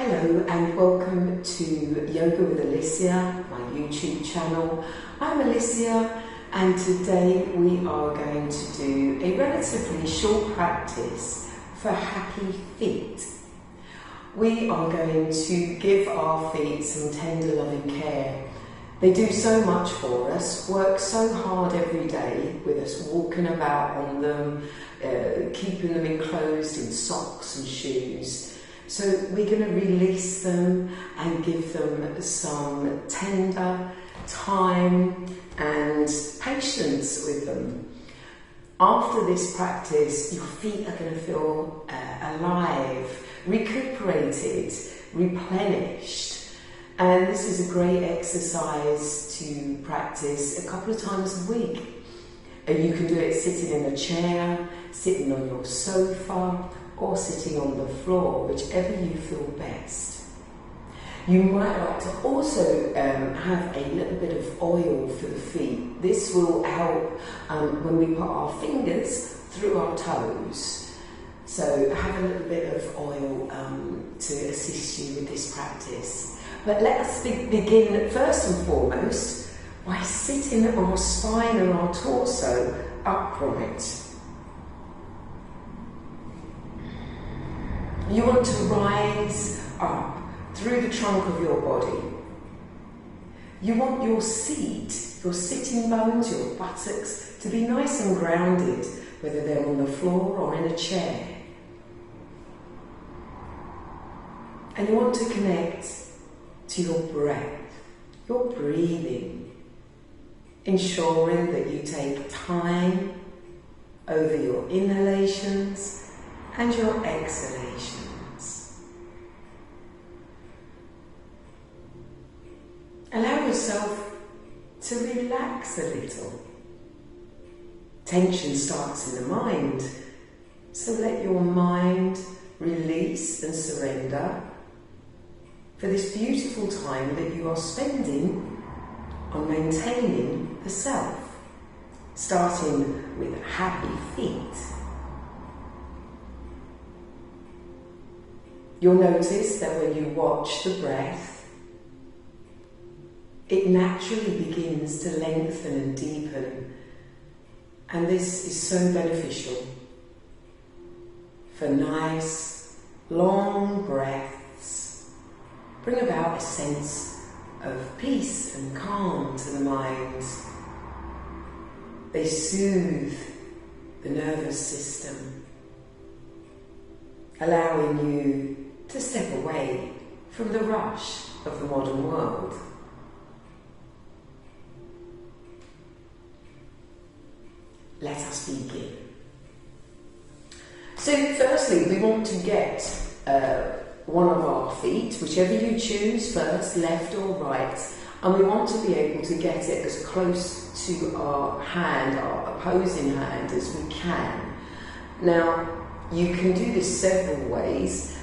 Hello and welcome to Yoga with Alicia, my YouTube channel. I'm Alicia and today we are going to do a relatively short practice for happy feet. We are going to give our feet some tender loving care. They do so much for us, work so hard every day with us walking about on them, keeping them enclosed in socks and shoes. So we're going to release them and give them some tender time and patience with them. After this practice, your feet are going to feel alive, recuperated, replenished. And this is a great exercise to practice a couple of times a week. And you can do it sitting in a chair, sitting on your sofa, or sitting on the floor, whichever you feel best. You might like to also have a little bit of oil for the feet. This will help when we put our fingers through our toes. So have a little bit of oil to assist you with this practice. But let us begin first and foremost by sitting our spine and our torso upright. You want to rise up through the trunk of your body. You want your seat, your sitting bones, your buttocks to be nice and grounded, whether they're on the floor or in a chair. And you want to connect to your breath, your breathing, ensuring that you take time over your inhalations and your exhalations. Allow yourself to relax a little. Tension starts in the mind, so let your mind release and surrender for this beautiful time that you are spending on maintaining the self, starting with happy feet. You'll notice that when you watch the breath, it naturally begins to lengthen and deepen, and this is so beneficial for nice, long breaths. Bring about a sense of peace and calm to the mind. They soothe the nervous system, allowing you to step away from the rush of the modern world. Let us begin. So firstly, we want to get one of our feet, whichever you choose first, left or right, and we want to be able to get it as close to our hand, our opposing hand, as we can. Now, you can do this several ways.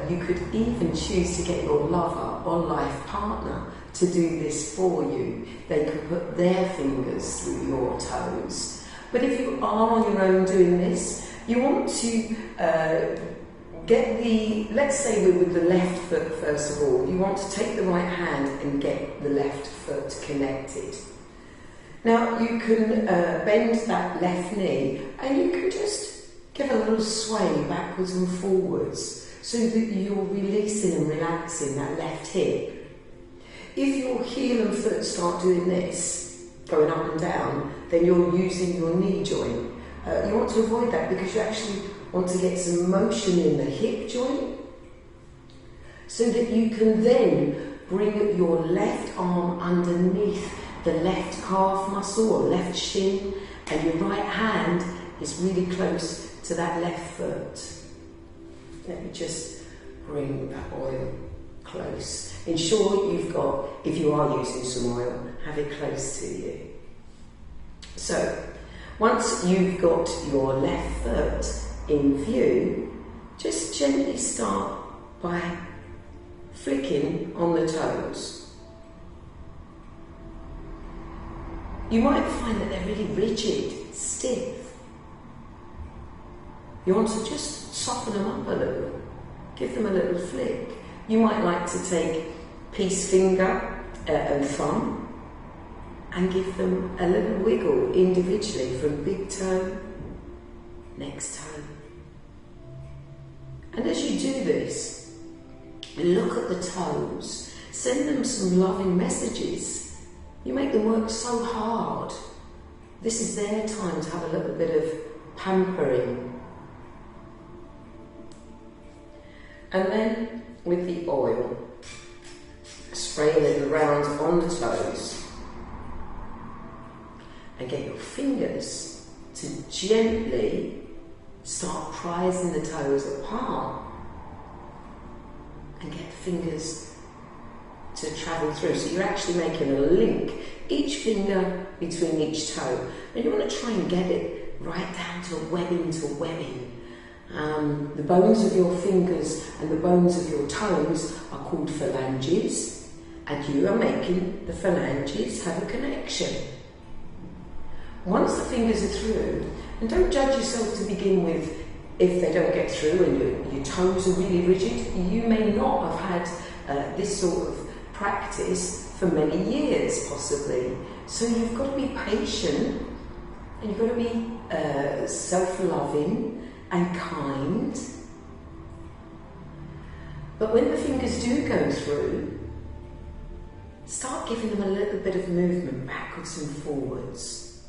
You could even choose to get your lover or life partner to do this for you. They could put their fingers through your toes. But if you are on your own doing this, you want to get let's say we're with the left foot first of all. You want to take the right hand and get the left foot connected. Now you can bend that left knee and you can just give a little sway backwards and forwards so that you're releasing and relaxing that left hip. If your heel and foot start doing this, going up and down, then you're using your knee joint. You want to avoid that because you actually want to get some motion in the hip joint so that you can then bring your left arm underneath the left calf muscle or left shin, and your right hand is really close to that left foot. Let me just bring that oil close. Ensure you've got, if you are using some oil, have it close to you. So, once you've got your left foot in view, just gently start by flicking on the toes. You might find that they're really rigid, stiff. You want to just soften them up a little, give them a little flick. You might like to take peace finger and thumb and give them a little wiggle individually from big toe, next toe. And as you do this, look at the toes, send them some loving messages. You make them work so hard. This is their time to have a little bit of pampering. And then with the oil, spray a little around on the toes and get your fingers to gently start prising the toes apart and get fingers to travel through. So you're actually making a link, each finger between each toe. And you want to try and get it right down to webbing to webbing. The bones of your fingers and the bones of your toes are called phalanges, and you are making the phalanges have a connection. Once the fingers are through, and don't judge yourself to begin with if they don't get through and your toes are really rigid. You may not have had this sort of practice for many years, possibly. So you've got to be patient, and you've got to be self-loving and kind. But when the fingers do go through, start giving them a little bit of movement backwards and forwards.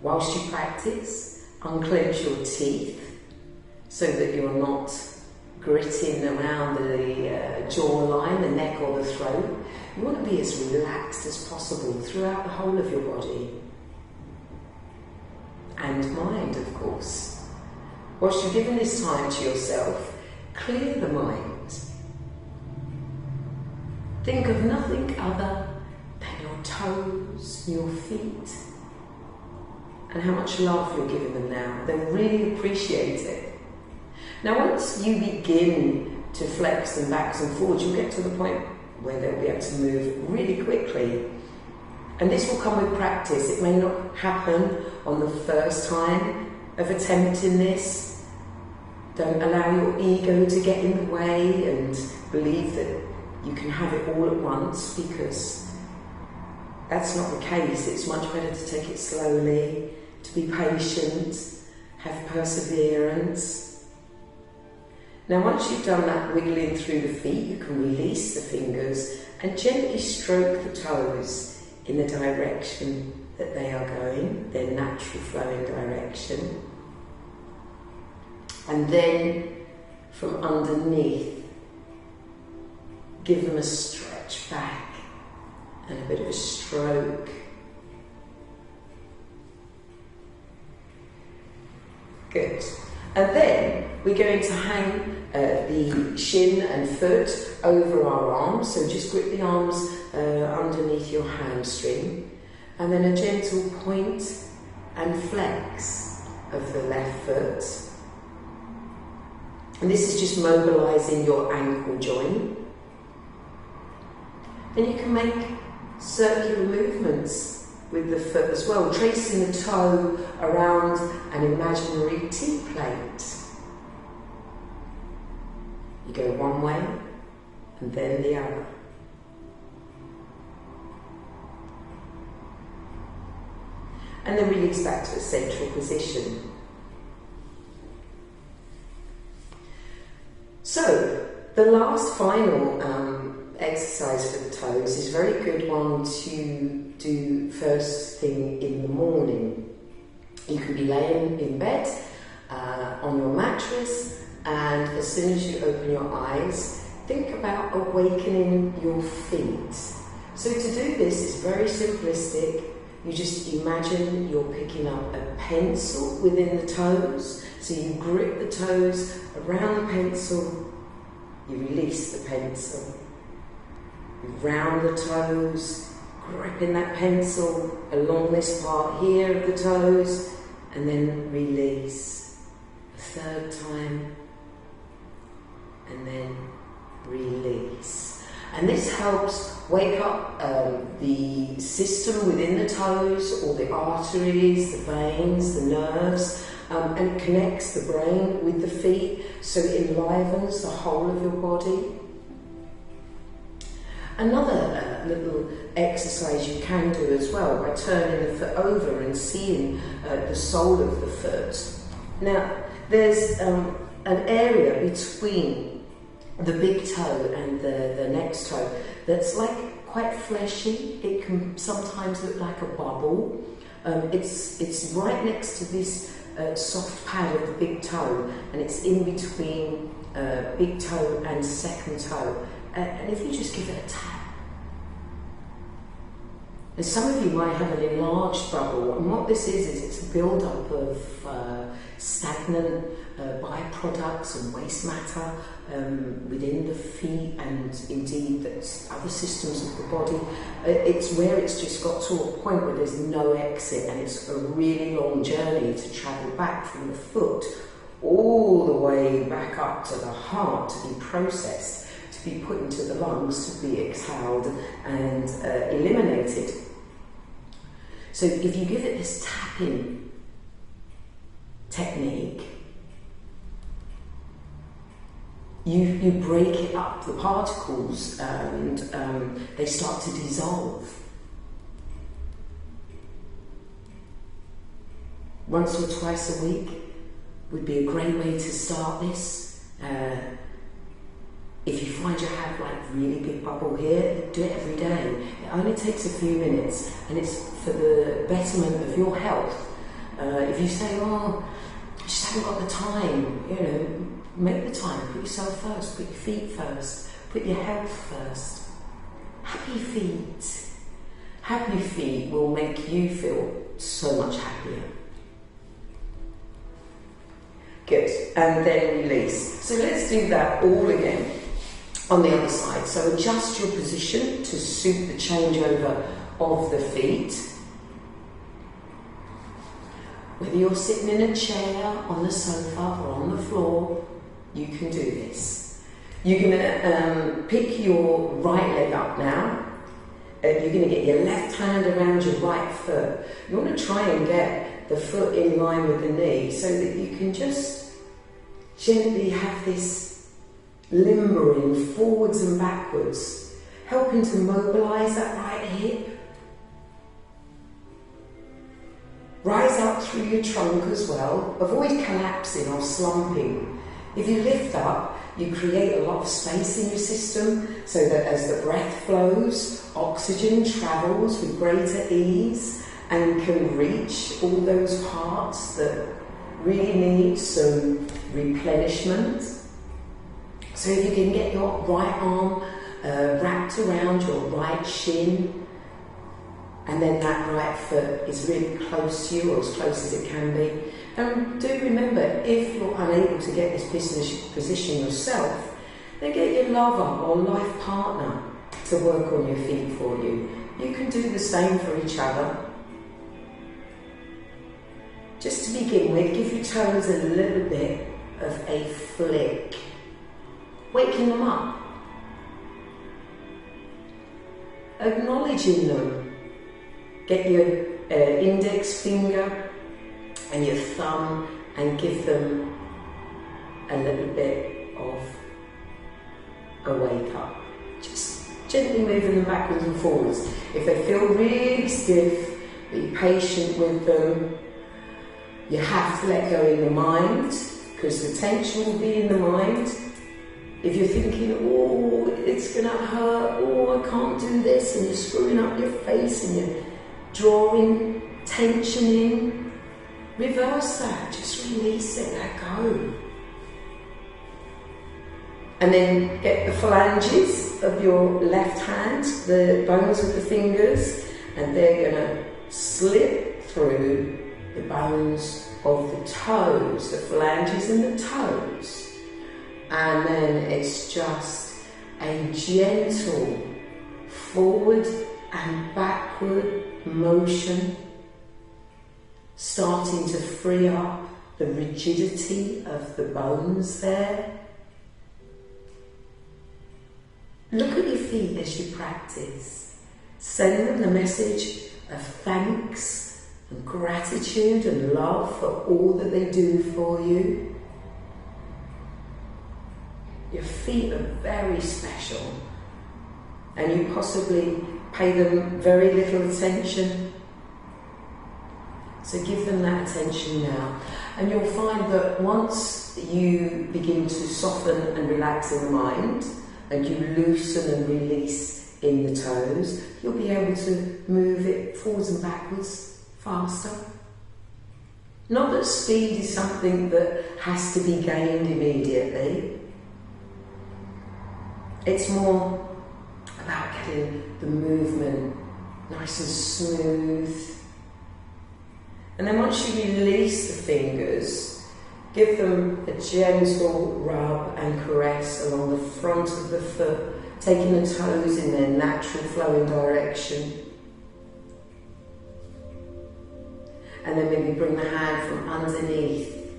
Whilst you practice, unclench your teeth so that you're not gritting around the jawline, the neck or the throat. You want to be as relaxed as possible throughout the whole of your body. And mind, of course. Whilst you're giving this time to yourself, clear the mind. Think of nothing other than your toes, your feet, and how much love you're giving them now. They'll really appreciate it. Now, once you begin to flex them backwards and forwards, you'll get to the point where they'll be able to move really quickly. And this will come with practice. It may not happen on the first time of attempting this. Don't allow your ego to get in the way and believe that you can have it all at once, because that's not the case. It's much better to take it slowly, to be patient, have perseverance. Now, once you've done that wiggling through the feet, you can release the fingers and gently stroke the toes in the direction that they are going, their natural flowing direction. And then from underneath, give them a stretch back and a bit of a stroke. Good. And then we're going to hang the shin and foot over our arms. So just grip the arms underneath your hamstring. And then a gentle point and flex of the left foot. And this is just mobilizing your ankle joint. And you can make circular movements with the foot as well, tracing the toe around an imaginary tea plate. You go one way and then the other. And then release back to a central position. So, the last final exercise for the toes is a very good one to do first thing in the morning. You can be laying in bed on your mattress, and as soon as you open your eyes, think about awakening your feet. So to do this is very simplistic. You just imagine you're picking up a pencil within the toes. So you grip the toes around the pencil, you release the pencil. You round the toes, gripping that pencil along this part here of the toes, and then release. A third time, and then release. And this helps wake up the system within the toes, all the arteries, the veins, the nerves, and connects the brain with the feet, so it enlivens the whole of your body. Another little exercise you can do as well, by turning the foot over and seeing the sole of the foot. Now, there's an area between the big toe and the next toe that's like quite fleshy. It can sometimes look like a bubble. It's right next to this soft pad of the big toe, and it's in between big toe and second toe. And if you just give it a tap. And some of you might have an enlarged bubble, and what this is it's a build-up of stagnant byproducts and waste matter within the feet, and indeed that's other systems of the body. It's where it's just got to a point where there's no exit, and it's a really long journey to travel back from the foot all the way back up to the heart to be processed, to be put into the lungs, to be exhaled and eliminated. So if you give it this tapping technique, you break it up, the particles, and they start to dissolve. Once or twice a week would be a great way to start this. If you find you have like really big bubble here, do it every day. It only takes a few minutes, and it's for the betterment of your health. If you say, oh, I just haven't got the time, make the time. Put yourself first, put your feet first, put your health first. Happy feet. Happy feet will make you feel so much happier. Good, and then release. So let's do that all again on the other side. So adjust your position to suit the changeover of the feet. Whether you're sitting in a chair, on the sofa or on the floor, you can do this. You're going to pick your right leg up now. You're going to get your left hand around your right foot. You want to try and get the foot in line with the knee so that you can just gently have this limbering forwards and backwards, helping to mobilise that right hip. Rise up through your trunk as well. Avoid collapsing or slumping. If you lift up, you create a lot of space in your system so that as the breath flows, oxygen travels with greater ease and can reach all those parts that really need some replenishment. So if you can get your right arm wrapped around your right shin, and then that right foot is really close to you, or as close as it can be. And do remember, if you're unable to get this position yourself, then get your lover or life partner to work on your feet for you. You can do the same for each other. Just to begin with, give your toes a little bit of a flick, waking them up, acknowledging them. Get your index finger and your thumb and give them a little bit of a wake up. Just gently moving them backwards and forwards. If they feel really stiff, be patient with them. You have to let go in the mind, because the tension will be in the mind. If you're thinking, oh, it's going to hurt, oh, I can't do this, and you're screwing up your face and you're drawing tension in, reverse that, just release it, let go. And then get the phalanges of your left hand, the bones of the fingers, and they're going to slip through the bones of the toes, the phalanges and the toes. And then it's just a gentle forward and backward motion, starting to free up the rigidity of the bones there. Look at your feet. feet as you practice. Send them the message of thanks and gratitude and love for all that they do for you. Your feet are very special, and you possibly pay them very little attention. So give them that attention now. And you'll find that once you begin to soften and relax in the mind, and you loosen and release in the toes, you'll be able to move it forwards and backwards faster. Not that speed is something that has to be gained immediately. It's more about getting the movement nice and smooth. And then once you release the fingers, give them a gentle rub and caress along the front of the foot, taking the toes in their natural flowing direction. And then maybe bring the hand from underneath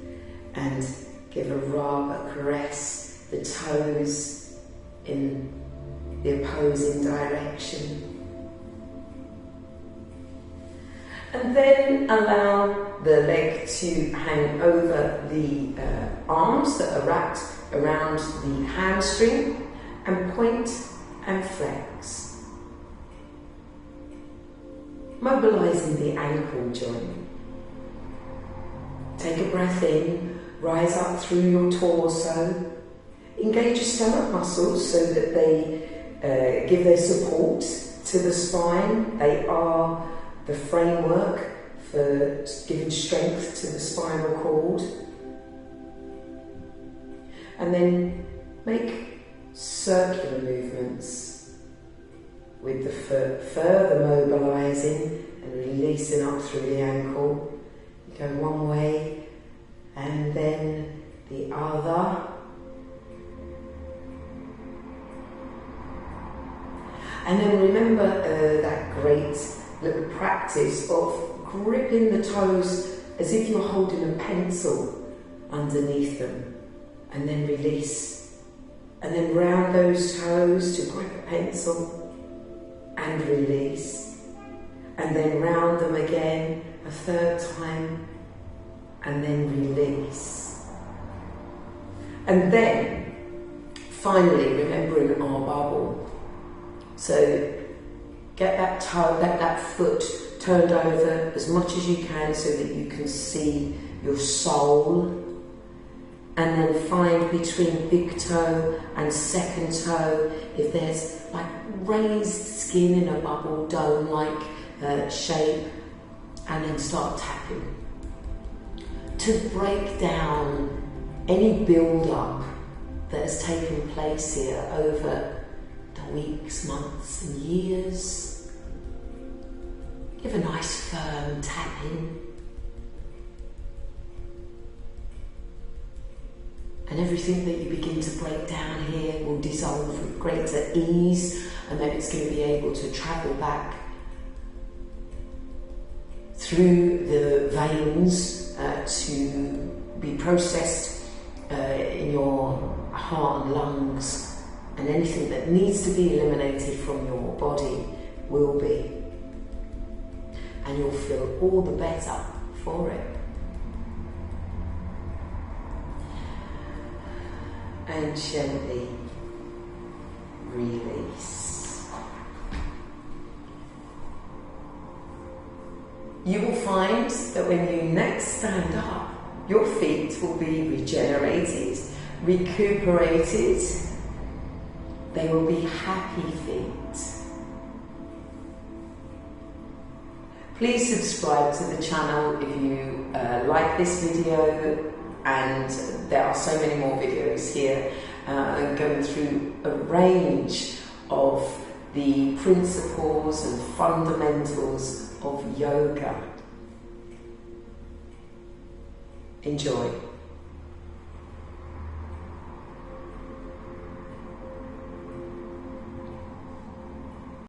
and give a rub, a caress, the toes in the opposing direction. And then allow the leg to hang over the arms that are wrapped around the hamstring, and point and flex. Mobilizing the ankle joint. Take a breath in, rise up through your torso. Engage your stomach muscles so that they give their support to the spine. They are the framework for giving strength to the spinal cord. And then make circular movements with the foot, further mobilizing and releasing up through the ankle. You go one way and then the other. And then remember that great little practice of gripping the toes as if you're holding a pencil underneath them, and then release. And then round those toes to grip a pencil and release. And then round them again a third time and then release. And then finally remembering our bubble. So get that toe, that foot turned over as much as you can so that you can see your sole. And then find between big toe and second toe if there's like raised skin in a bubble dome-like shape, and then start tapping to break down any build-up that has taken place here over the weeks, months and years. Give a nice firm tap in. And everything that you begin to break down here will dissolve with greater ease, and then it's going to be able to travel back through the veins to be processed in your heart and lungs, and anything that needs to be eliminated from your body will be. And you'll feel all the better for it. And gently release. You will find that when you next stand up, your feet will be regenerated, recuperated. They will be happy feet. Please subscribe to the channel if you like this video. And there are so many more videos here going through a range of the principles and fundamentals of yoga. Enjoy.